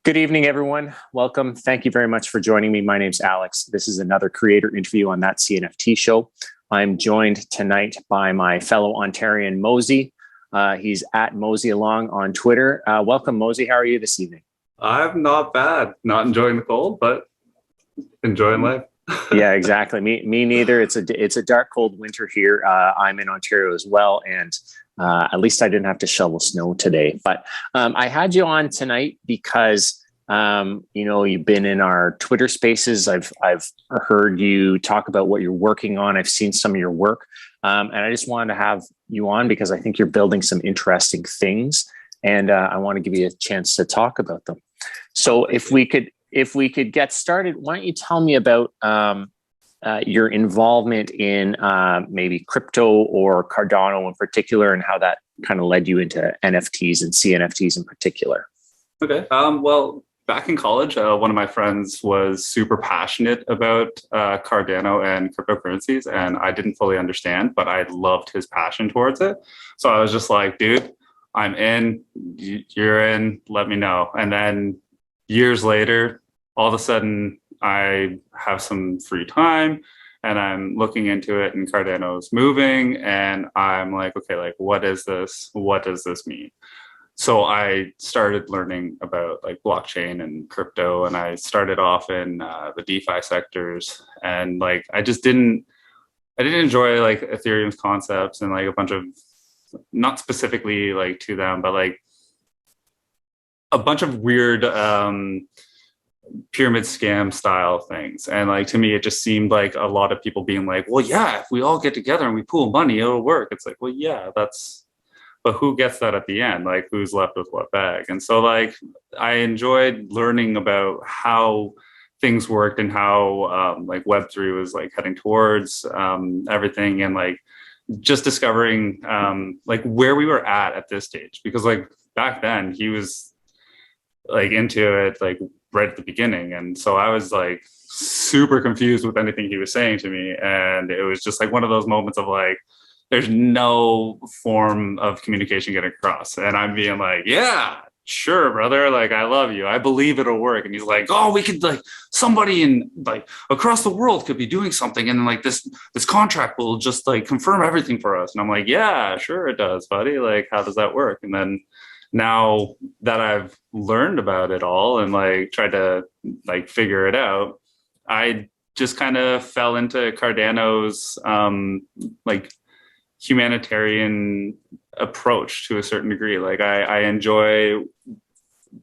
Good evening, everyone. Welcome. Thank you very much for joining me. My name's Alex. This is another creator interview on That CNFT Show. I'm joined tonight by my fellow Ontarian, Mosie. He's at Mosie Along on Twitter. Welcome, Mosie. How are you this evening? I'm not bad. Not enjoying the cold, but enjoying life. Yeah, exactly. Me neither. It's a dark, cold winter here. I'm in Ontario as well, and at least I didn't have to shovel snow today. But I had you on tonight because you've been in our Twitter Spaces. I've heard you talk about what you're working on. I've seen some of your work, and I just wanted to have you on because I think you're building some interesting things, and I want to give you a chance to talk about them. So if we could get started, why don't you tell me about your involvement in maybe crypto or Cardano in particular, and how that kind of led you into NFTs and CNFTs in particular? Okay. Well, back in college, one of my friends was super passionate about Cardano and cryptocurrencies, and I didn't fully understand, but I loved his passion towards it. So I was just like, dude, I'm in, you're in, let me know. And then years later, all of a sudden, I have some free time and I'm looking into it, and Cardano's moving, and I'm like, okay, like, what is this? What does this mean? So I started learning about like blockchain and crypto, and I started off in the DeFi sectors, and like I didn't enjoy like Ethereum's concepts and like a bunch of, not specifically like to them, but like a bunch of weird pyramid scam style things. And like to me, it just seemed like a lot of people being like, well, yeah, if we all get together and we pool money, it'll work. It's like, well, yeah, but who gets that at the end? Like, who's left with what bag? And so like I enjoyed learning about how things worked and how like Web3 was like heading towards everything, and like just discovering like where we were at this stage, because like back then he was like into it like right at the beginning, and so I was like super confused with anything he was saying to me, and it was just like one of those moments of like there's no form of communication getting across, and I'm being like, yeah, sure, brother, like I love you, I believe it'll work. And he's like, oh, we could like somebody in like across the world could be doing something, and like this contract will just like confirm everything for us. And I'm like, yeah, sure it does, buddy, like how does that work? And then now that I've learned about it all and like tried to like figure it out, I just kind of fell into Cardano's like humanitarian approach to a certain degree. Like I enjoy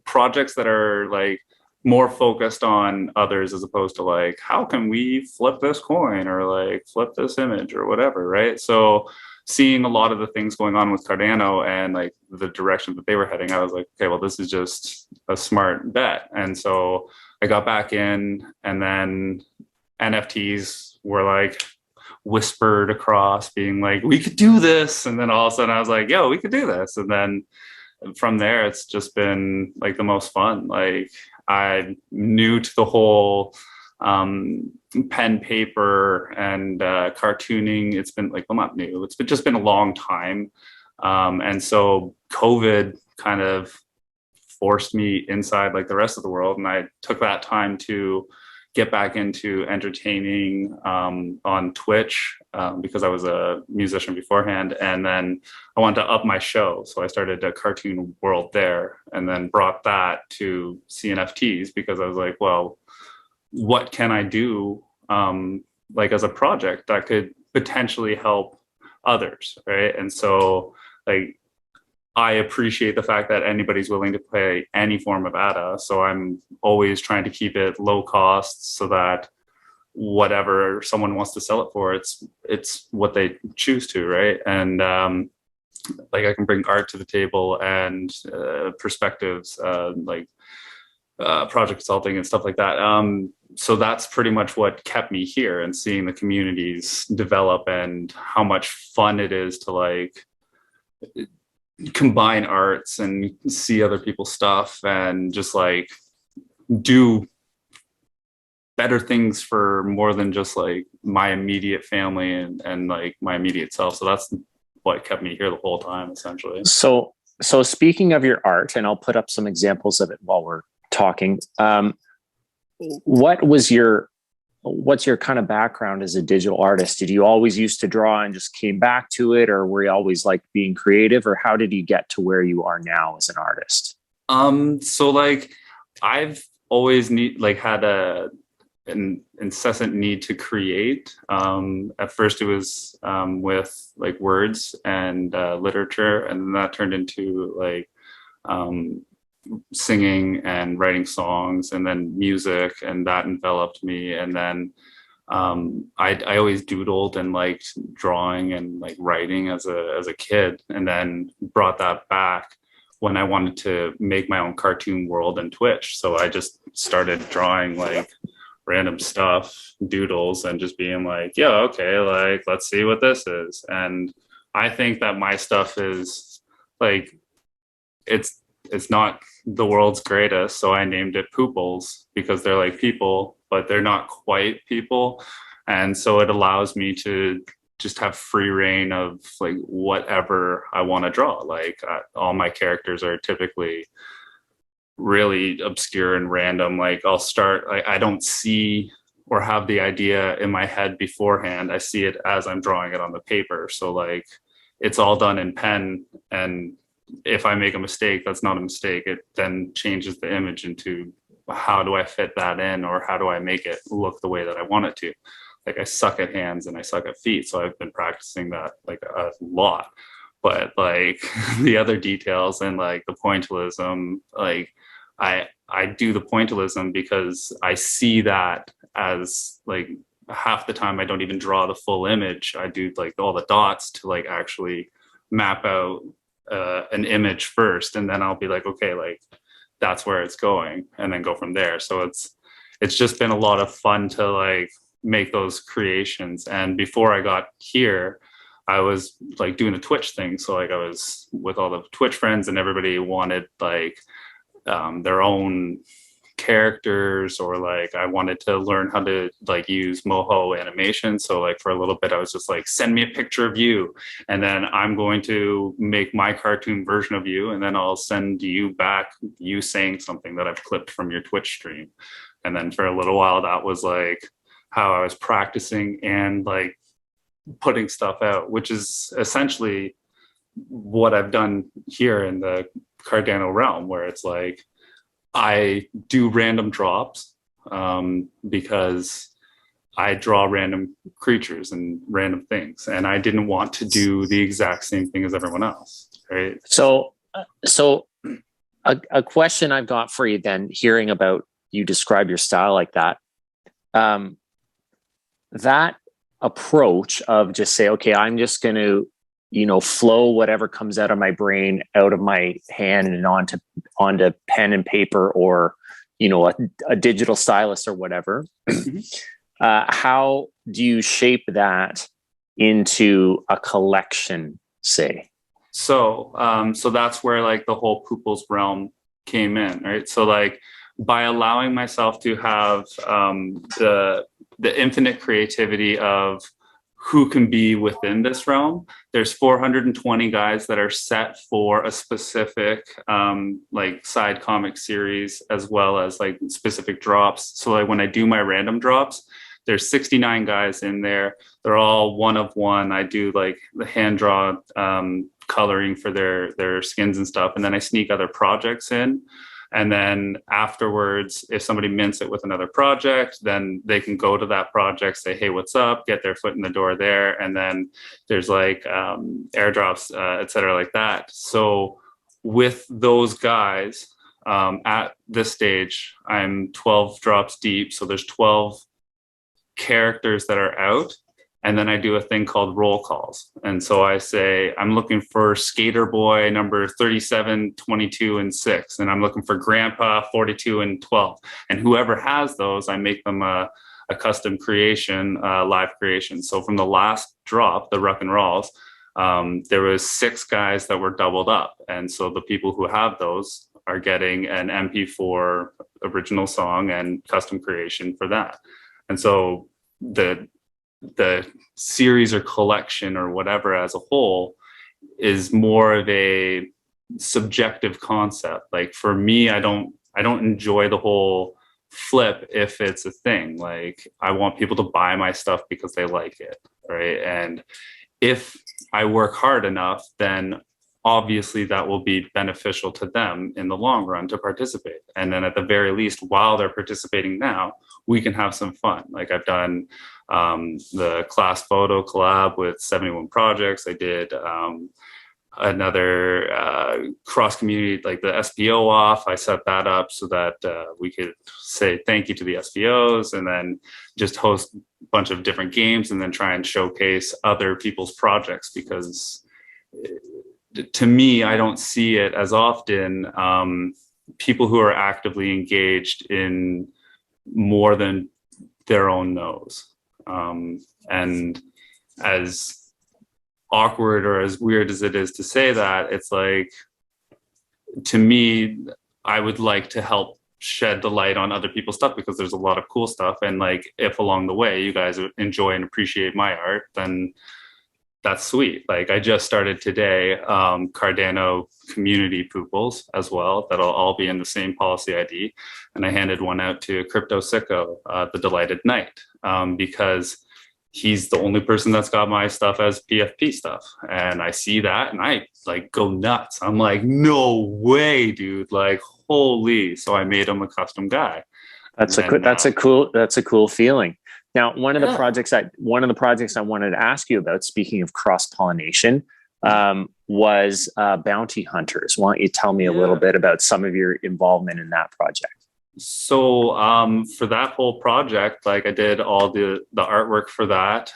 projects that are like more focused on others, as opposed to like, how can we flip this coin or like flip this image or whatever, right? So seeing a lot of the things going on with Cardano and like the direction that they were heading, I was like, okay, well, this is just a smart bet. And so I got back in, and then NFTs were like whispered across being like, we could do this. And then all of a sudden I was like, yo, we could do this. And then from there, it's just been like the most fun. Like I'm new to the whole pen, paper, and cartooning. It's been like, well, not new, just been a long time. And so COVID kind of forced me inside like the rest of the world, and I took that time to get back into entertaining on Twitch because I was a musician beforehand, and then I wanted to up my show, so I started a cartoon world there, and then brought that to CNFTs because I was like, well, what can I do like as a project that could potentially help others, right? And so like I appreciate the fact that anybody's willing to pay any form of ADA. So I'm always trying to keep it low cost so that whatever someone wants to sell it for, it's what they choose to, right? And like I can bring art to the table and perspectives, like project consulting and stuff like that. So that's pretty much what kept me here, and seeing the communities develop and how much fun it is to like combine arts and see other people's stuff and just like do better things for more than just like my immediate family and like my immediate self. So that's what kept me here the whole time, essentially. So speaking of your art, and I'll put up some examples of it while we're talking. What's your kind of background as a digital artist? Did you always used to draw and just came back to it, or were you always like being creative, or how did you get to where you are now as an artist? So like I've always had an incessant need to create. At first it was with like words and literature, and then that turned into like singing and writing songs, and then music, and that enveloped me. And then I always doodled and liked drawing and like writing as a kid, and then brought that back when I wanted to make my own cartoon world and Twitch. So I just started drawing like random stuff, doodles, and just being like, yeah, okay, like let's see what this is. And I think that my stuff is like, it's not the world's greatest, so I named it Pooples, because they're like people, but they're not quite people. And so it allows me to just have free reign of like whatever I want to draw. Like all my characters are typically really obscure and random. Like I'll start, I don't see or have the idea in my head beforehand. I see it as I'm drawing it on the paper. So like it's all done in pen, and if I make a mistake, that's not a mistake. It then changes the image into how do I fit that in, or how do I make it look the way that I want it to. Like I suck at hands and I suck at feet, so I've been practicing that like a lot. But like the other details and like the pointillism, like I do the pointillism because I see that as like half the time I don't even draw the full image. I do like all the dots to like actually map out an image first, and then I'll be like, okay, like that's where it's going, and then go from there. So it's just been a lot of fun to like make those creations. And before I got here, I was like doing the Twitch thing. So like I was with all the Twitch friends, and everybody wanted like their own characters, or like I wanted to learn how to like use Moho animation. So like for a little bit I was just like, send me a picture of you, and then I'm going to make my cartoon version of you, and then I'll send you back you saying something that I've clipped from your Twitch stream. And then for a little while that was like how I was practicing and like putting stuff out, which is essentially what I've done here in the Cardano realm, where it's like I do random drops because I draw random creatures and random things, and I didn't want to do the exact same thing as everyone else, right? So a question I've got for you then, hearing about you describe your style like that, that approach of just say, okay, I'm just going to, flow whatever comes out of my brain, out of my hand and onto pen and paper, or, a digital stylus or whatever. How do you shape that into a collection, say? So that's where like the whole Pooples realm came in, right? So like by allowing myself to have the infinite creativity of who can be within this realm. There's 420 guys that are set for a specific like side comic series, as well as like specific drops. So like when I do my random drops, there's 69 guys in there. They're all one of one. I do like the hand draw coloring for their skins and stuff, and then I sneak other projects in. And then afterwards, if somebody mints it with another project, then they can go to that project, say, hey, what's up, get their foot in the door there. And then there's like airdrops, et cetera, like that. So with those guys, at this stage, I'm 12 drops deep. So there's 12 characters that are out. And then I do a thing called roll calls. And so I say, I'm looking for Skater Boy number 37, 22, and 6. And I'm looking for Grandpa 42 and 12. And whoever has those, I make them a custom creation, live creation. So from the last drop, the Ruck and Rolls, there was 6 guys that were doubled up. And so the people who have those are getting an MP4 original song and custom creation for that. And so the series or collection or whatever as a whole is more of a subjective concept. Like for me, I don't I don't enjoy the whole flip if it's a thing. Like, I want people to buy my stuff because they like it, right? And if I work hard enough, then obviously that will be beneficial to them in the long run to participate. And then at the very least, while they're participating now, we can have some fun. Like, I've done the class photo collab with 71 projects. I did another cross community, like the SPO off. I set that up so that we could say thank you to the SPOs, and then just host a bunch of different games, and then try and showcase other people's projects, because to me, I don't see it as often, people who are actively engaged in more than their own nose. And as awkward or as weird as it is to say that, it's like, to me, I would like to help shed the light on other people's stuff, because there's a lot of cool stuff. And like, if along the way you guys enjoy and appreciate my art, then that's sweet. Like, I just started today Cardano community pooples as well, that'll all be in the same policy ID, and I handed one out to Crypto Sicko, the Delighted Knight, because he's the only person that's got my stuff as PFP stuff. And I see that and I like go nuts. I'm like, no way, dude. Like, holy. So I made him a custom guy. That's a cool feeling. Now, one of the projects I wanted to ask you about, speaking of cross-pollination, was bounty hunters. Why don't you tell me a little bit about some of your involvement in that project? So for that whole project, like, I did all the artwork for that,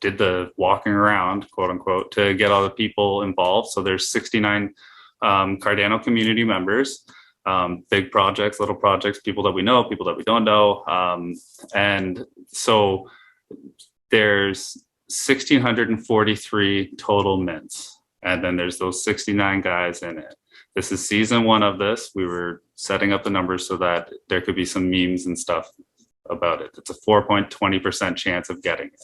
did the walking around, quote unquote, to get all the people involved. So there's 69 Cardano community members, big projects, little projects, people that we know, people that we don't know. And so there's 1,643 total mints. And then there's those 69 guys in it. This is season 1 of this. We were setting up the numbers so that there could be some memes and stuff about it. It's a 4.20% chance of getting it.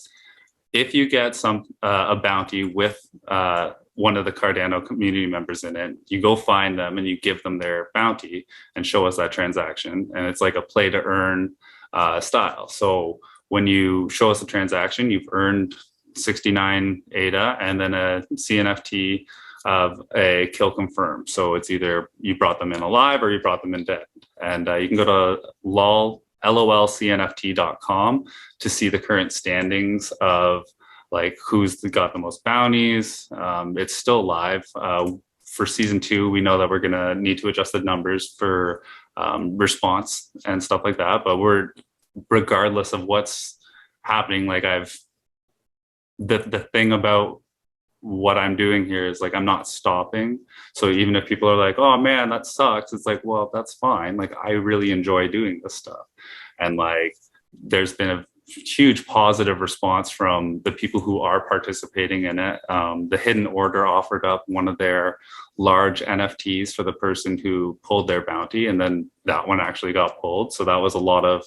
If you get a bounty with one of the Cardano community members in it, you go find them and you give them their bounty and show us that transaction. And it's like a play to earn style. So when you show us the transaction, you've earned 69 ADA and then a CNFT of a kill confirm. So it's either you brought them in alive or you brought them in dead. And you can go to lolcnft.com to see the current standings of like who's got the most bounties. It's still live. For season 2, we know that we're gonna need to adjust the numbers for response and stuff like that. But we're, regardless of what's happening, like the thing about what I'm doing here is like, I'm not stopping. So even if people are like, oh man, that sucks, it's like, well, that's fine. Like, I really enjoy doing this stuff. And like, there's been a huge positive response from the people who are participating in it. The Hidden Order offered up one of their large NFTs for the person who pulled their bounty, and then that one actually got pulled. So that was a lot of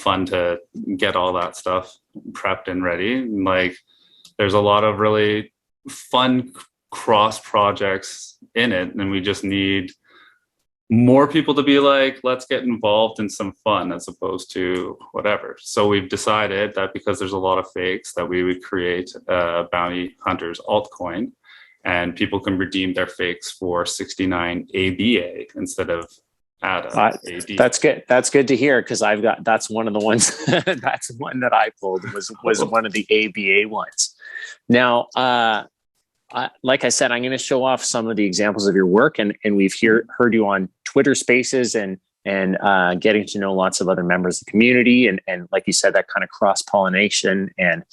fun to get all that stuff prepped and ready. And like, there's a lot of really fun cross projects in it, and we just need more people to be like, let's get involved in some fun as opposed to whatever. So we've decided that because there's a lot of fakes, that we would create a bounty hunters altcoin, and people can redeem their fakes for 69 ABA instead of ADA. That's good. That's good to hear, because that's one of the ones that's one that I pulled was one of the ABA ones. Now, like I said, I'm going to show off some of the examples of your work, and we've heard you on Twitter Spaces and getting to know lots of other members of the community, and like you said, that kind of cross pollination and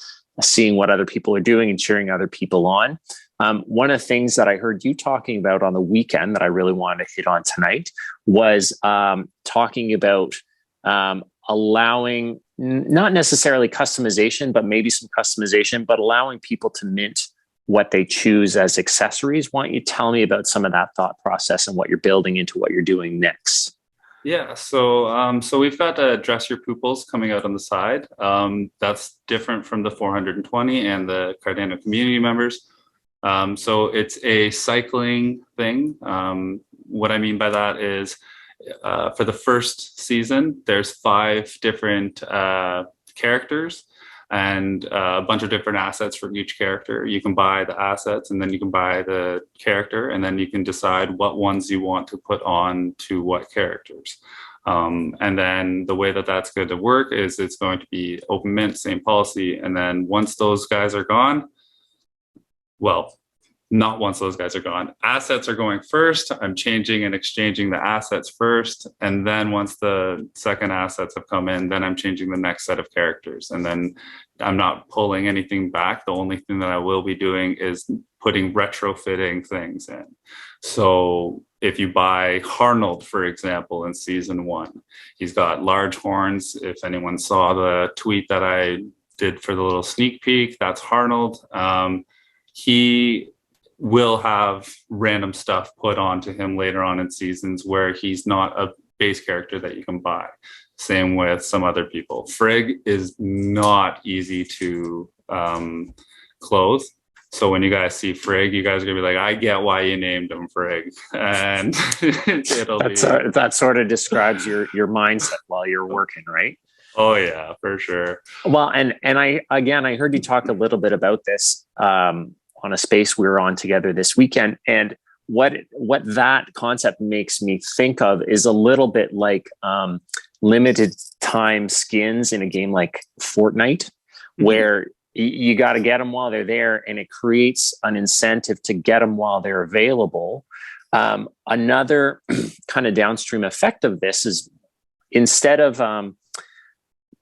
seeing what other people are doing and cheering other people on. One of the things that I heard you talking about on the weekend that I really wanted to hit on tonight was talking about allowing, not necessarily customization, but maybe some customization, but allowing people to mint what they choose as accessories. Why don't you tell me about some of that thought process and what you're building into what you're doing next? Yeah, so we've got Dress Your Pooples coming out on the side. That's different from the 420 and the Cardano community members. So it's a cycling thing. what I mean by that is for the first season, there's 5 different characters and a bunch of different assets for each character. You can buy the assets and then you can buy the character, and then you can decide what ones you want to put on to what characters. And then the way that that's going to work is it's going to be open mint, same policy. And then once those guys are gone, well, not once those guys are gone. Assets are going first. I'm changing and exchanging the assets first. And then once the second assets have come in, then I'm changing the next set of characters. And then I'm not pulling anything back. The only thing that I will be doing is putting retrofitting things in. So if you buy Harnold, for example, in season 1, he's got large horns. If anyone saw the tweet that I did for the little sneak peek, that's Harnold. He will have random stuff put onto him later on in seasons where he's not a base character that you can buy. Same with some other people. Frigg is not easy to clothe. So when you guys see Frigg, you guys are gonna be like, I get why you named him Frigg. And that sort of describes your mindset while you're working, right? Oh yeah, for sure. Well, and I heard you talk a little bit about this on a space we were on together this weekend, and what that concept makes me think of is a little bit like limited time skins in a game like Fortnite, where you got to get them while they're there, and it creates an incentive to get them while they're available. Another kind of downstream effect of this is, instead of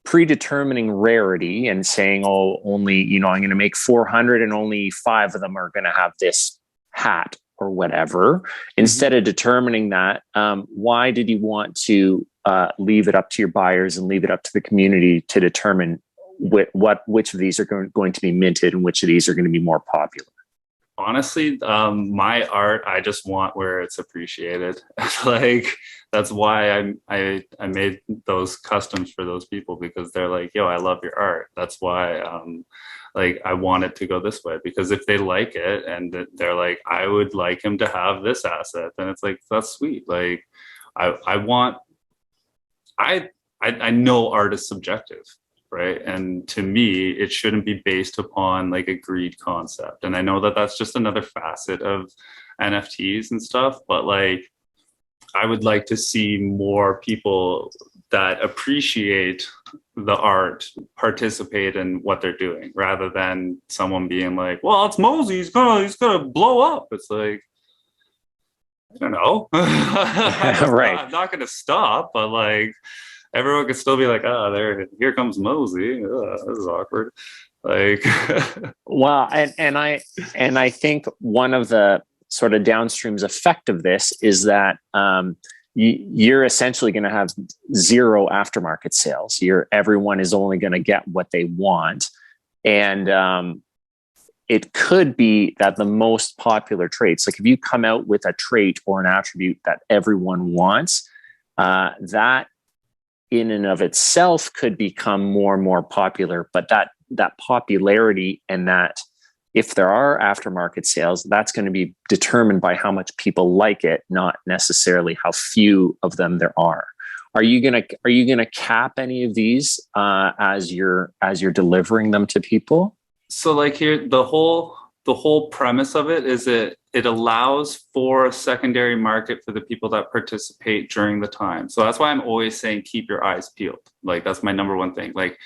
predetermining rarity and saying, oh, only, I'm going to make 400 and only 5 of them are going to have this hat or whatever. Instead of determining that, why did you want to leave it up to your buyers and leave it up to the community to determine which of these are going to be minted and which of these are going to be more popular? Honestly, my art, I just want where it's appreciated. Like, that's why I made those customs for those people, because they're like, yo, I love your art. That's why like I want it to go this way, because if they like it and they're like, I would like him to have this asset, then it's like, that's sweet. Like I know art is subjective, right? And to me, it shouldn't be based upon like a greed concept. And I know that that's just another facet of NFTs and stuff, but like, I would like to see more people that appreciate the art participate in what they're doing, rather than someone being like, well, it's Mosie, he's gonna blow up. It's like, I don't know. Right. I'm not gonna stop, but like, everyone could still be like, oh, here comes Mosie. This is awkward. Like, well, and I think one of the sort of downstreams effect of this is that you're essentially going to have zero aftermarket sales. Everyone is only going to get what they want, and it could be that the most popular traits, like if you come out with a trait or an attribute that everyone wants, that in and of itself could become more and more popular. But that popularity, and that if there are aftermarket sales, that's going to be determined by how much people like it, not necessarily how few of them there are. Are you gonna cap any of these as you're delivering them to people? So like here, the whole premise of it is it allows for a secondary market for the people that participate during the time. So that's why I'm always saying keep your eyes peeled. Like, that's my number one thing. Like,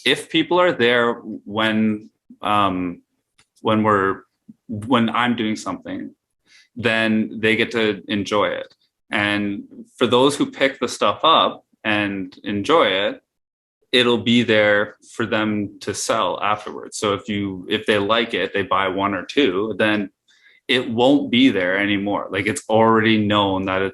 if people are there when I'm doing something, then they get to enjoy it. And for those who pick the stuff up and enjoy it, it'll be there for them to sell afterwards. So if they like it, they buy 1 or 2, then it won't be there anymore. Like, it's already known that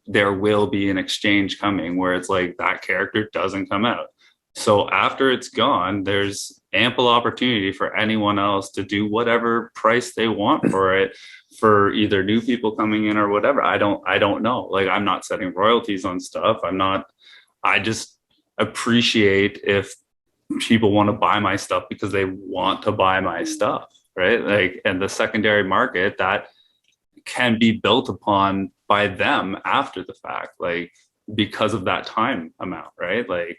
there will be an exchange coming where it's like that character doesn't come out. So after it's gone, there's ample opportunity for anyone else to do whatever price they want for it, for either new people coming in or whatever. I don't know. Like, I'm not setting royalties on stuff. I just appreciate if people want to buy my stuff because they want to buy my stuff, right? Like, and the secondary market that can be built upon by them after the fact, like because of that time amount, right? Like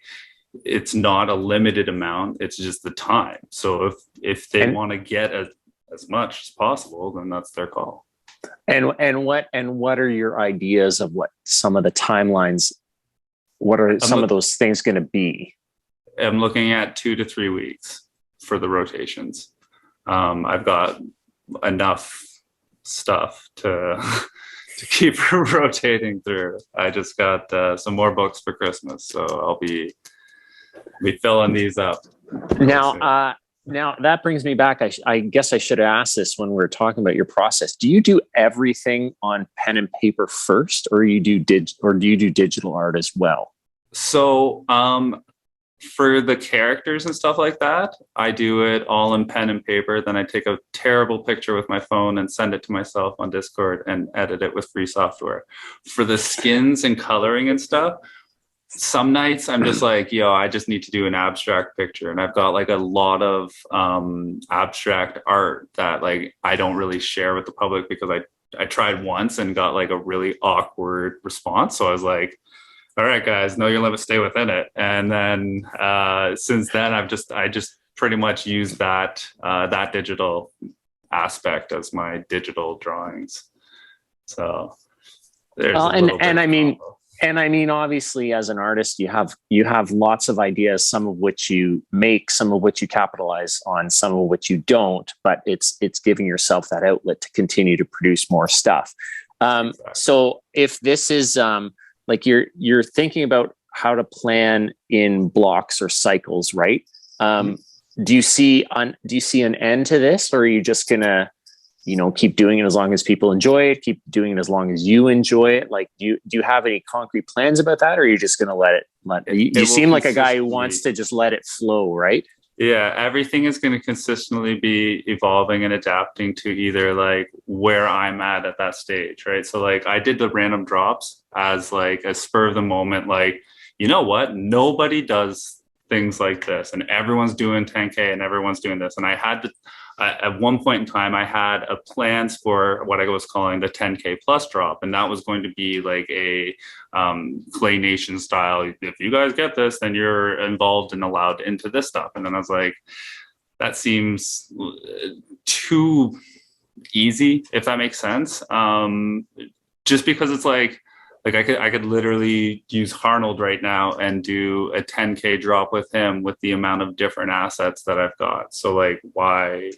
it's not a limited amount, it's just the time. So if they want to get as much as possible, then that's their call. And what are your ideas of what some of the timelines, what are some of those things going to be? I'm looking at 2 to 3 weeks for the rotations. I've got enough stuff to keep rotating through. I just got some more books for Christmas, so I'll be filling these up. Now that brings me back. I guess I should have asked this when we were talking about your process. Do you do everything on pen and paper first, or do you do digital art as well? So for the characters and stuff like that, I do it all in pen and paper. Then I take a terrible picture with my phone and send it to myself on Discord and edit it with free software. For the skins and coloring and stuff, some nights I'm just like, yo, I just need to do an abstract picture. And I've got like a lot of abstract art that like I don't really share with the public because I tried once and got like a really awkward response. So I was like, all right, guys, know your limit, stay within it. And then since then, I just pretty much used that digital aspect as my digital drawings. So there's I mean, obviously, as an artist, you have lots of ideas, some of which you make, some of which you capitalize on, some of which you don't. But it's giving yourself that outlet to continue to produce more stuff. Exactly. So if this is like you're thinking about how to plan in blocks or cycles, right? Do you see an end to this, or are you just gonna, keep doing it as long as people enjoy it, keep doing it as long as you enjoy it? Like, do you have any concrete plans about that, or are you just gonna let it? You seem like a guy who wants to just let it flow, right? Yeah, everything is going to consistently be evolving and adapting to either like where I'm at that stage, right? So like I did the random drops as like a spur of the moment, like, you know what? Nobody does things like this and everyone's doing 10K and everyone's doing this. And I had to, at one point in time, I had plans for what I was calling the 10K plus drop. And that was going to be like a Clay Nation style. If you guys get this, then you're involved and allowed into this stuff. And then I was like, that seems too easy, if that makes sense. Just because it's like I could literally use Harnold right now and do a 10K drop with him with the amount of different assets that I've got. So like, why?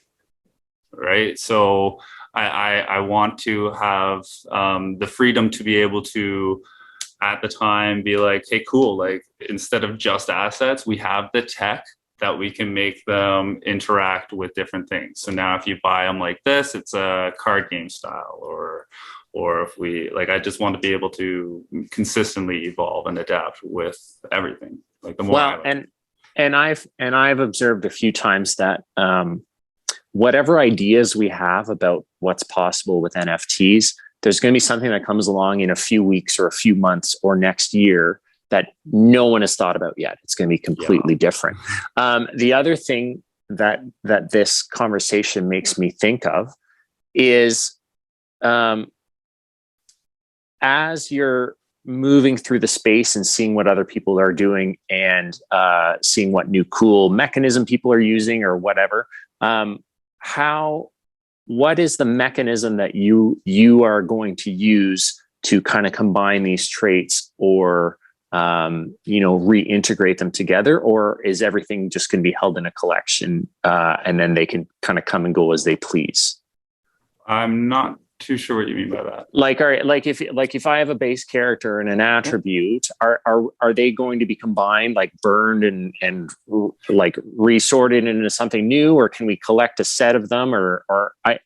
Right. So I want to have the freedom to be able to, at the time, be like, hey, cool. Like, instead of just assets, we have the tech that we can make them interact with different things. So now if you buy them like this, it's a card game style, or if we like, I just want to be able to consistently evolve and adapt with everything. Like the more and I've observed a few times that whatever ideas we have about what's possible with NFTs, there's going to be something that comes along in a few weeks or a few months or next year that no one has thought about yet. It's going to be completely different. The other thing that this conversation makes me think of is as you're moving through the space and seeing what other people are doing and seeing what new cool mechanism people are using or whatever, what is the mechanism that you are going to use to kind of combine these traits or reintegrate them together? Or is everything just going to be held in a collection and then they can kind of come and go as they please? I'm not too sure what you mean by that. If I have a base character and an attribute, are they going to be combined, like burned and like resorted into something new, or can we collect a set of them? I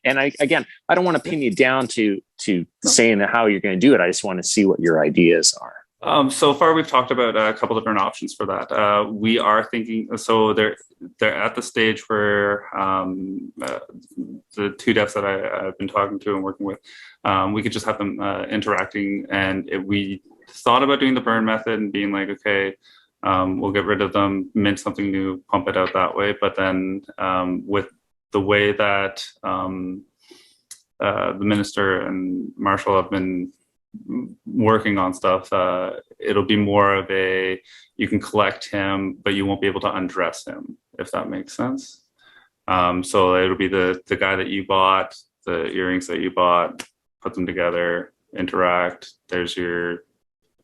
don't want to pin you down to saying how you're going to do it. I just want to see what your ideas are. So far, we've talked about a couple different options for that. We are thinking, so they're at the stage where the two devs that I've been talking to and working with, we could just have them interacting. And we thought about doing the burn method and being like, okay, we'll get rid of them, mint something new, pump it out that way. But then with the way that the minister and Marshall have been working on stuff, it'll be more of a, you can collect him, but you won't be able to undress him, if that makes sense. So it'll be the guy that you bought, the earrings that you bought, put them together, interact. There's your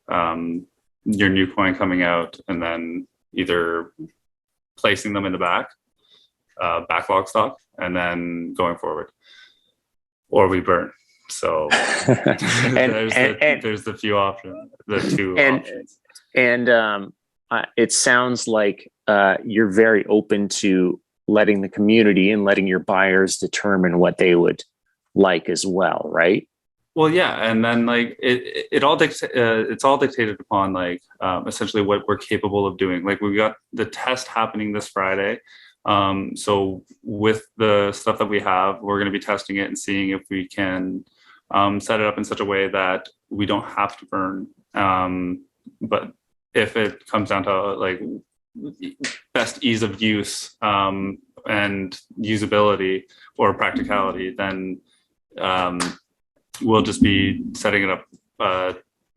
new coin coming out, and then either placing them in the backlog stock, and then going forward, or we burn. So there's the few options, the two options. And it sounds like you're very open to letting the community and letting your buyers determine what they would like as well, right? Well, yeah, and then like it's all dictated upon like essentially what we're capable of doing. Like we've got the test happening this Friday. So with the stuff that we have, we're going to be testing it and seeing if we can set it up in such a way that we don't have to burn. But if it comes down to like best ease of use and usability or practicality, then we'll just be setting it up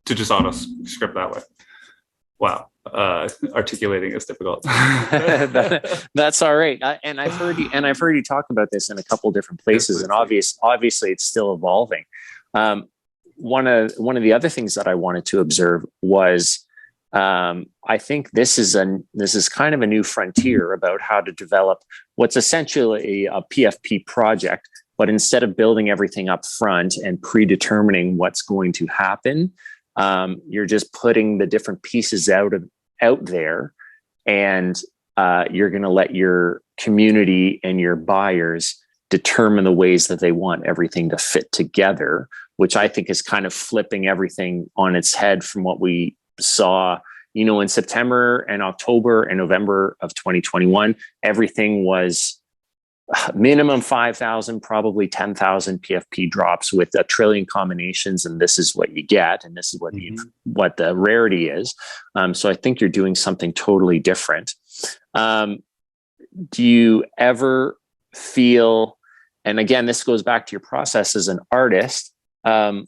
to just auto script that way. Wow. Articulating is difficult. That's all right. And I've heard you talk about this in a couple different places, and obviously it's still evolving. One of the other things that I wanted to observe was I think this is kind of a new frontier about how to develop what's essentially a PFP project, but instead of building everything up front and predetermining what's going to happen, you're just putting the different pieces out there, and you're going to let your community and your buyers determine the ways that they want everything to fit together, which I think is kind of flipping everything on its head from what we saw, in September and October and November of 2021. Everything was minimum 5,000, probably 10,000 PFP drops with a trillion combinations, and this is what you get, and this is what what the rarity is. So I think you're doing something totally different. Do you ever feel, and again, this goes back to your process as an artist, do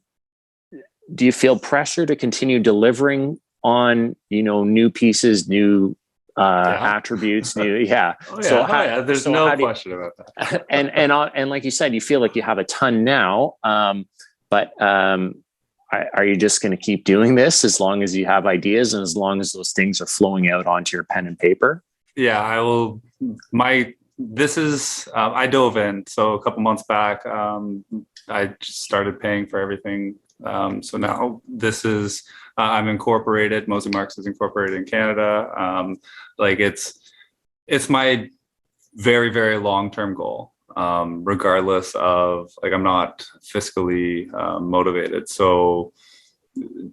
you feel pressure to continue delivering on, new pieces, new attributes, new, yeah. Oh, yeah. So there's no question about that. and like you said, you feel like you have a ton now, but are you just going to keep doing this as long as you have ideas and as long as those things are flowing out onto your pen and paper? Yeah, I will. This is, I dove in. So a couple months back, I just started paying for everything. So now this is, I'm incorporated. Mosie Marks is incorporated in Canada. Like it's my very, very long-term goal, regardless of, like, I'm not fiscally motivated. So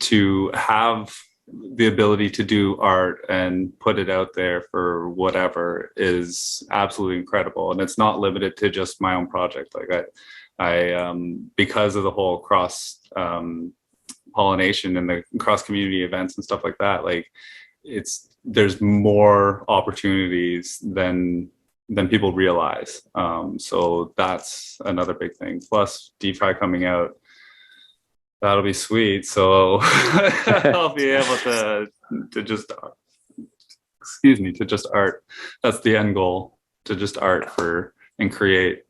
to have the ability to do art and put it out there for whatever is absolutely incredible. And it's not limited to just my own project. Like I because of the whole cross pollination and the cross community events and stuff like that, like there's more opportunities than people realize. So that's another big thing. Plus DeFi coming out, that'll be sweet. So I'll be able to just art. That's the end goal, to just art and create.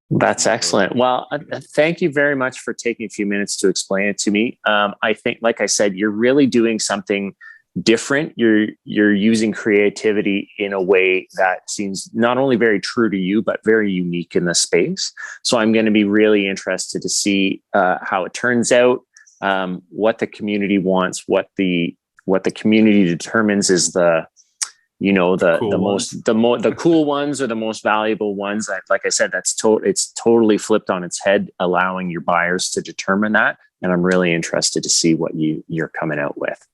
That's excellent. Well, thank you very much for taking a few minutes to explain it to me. I think, like I said, you're really doing something different. You're using creativity in a way that seems not only very true to you, but very unique in the space. So I'm going to be really interested to see how it turns out, what the community wants, what the community determines is the cool ones or the most valuable ones. Like I said, it's totally flipped on its head, allowing your buyers to determine that. And I'm really interested to see what you're coming out with.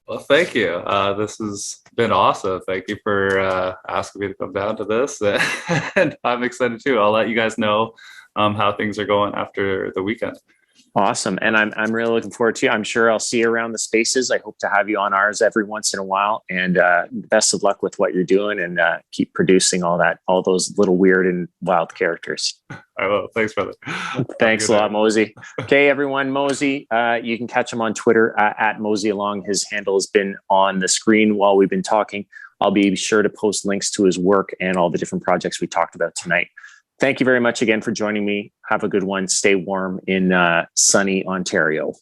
Well, thank you. This has been awesome. Thank you for asking me to come down to this. And I'm excited too. I'll let you guys know how things are going after the weekend. Awesome. And I'm really looking forward to you. I'm sure I'll see you around the spaces. I hope to have you on ours every once in a while. And best of luck with what you're doing, and keep producing all those little weird and wild characters. I will. Thanks, brother. Thanks a lot, Mosie. Okay, everyone. Mosie, you can catch him on Twitter at Mosie Along. His handle has been on the screen while we've been talking. I'll be sure to post links to his work and all the different projects we talked about tonight. Thank you very much again for joining me. Have a good one. Stay warm in sunny Ontario.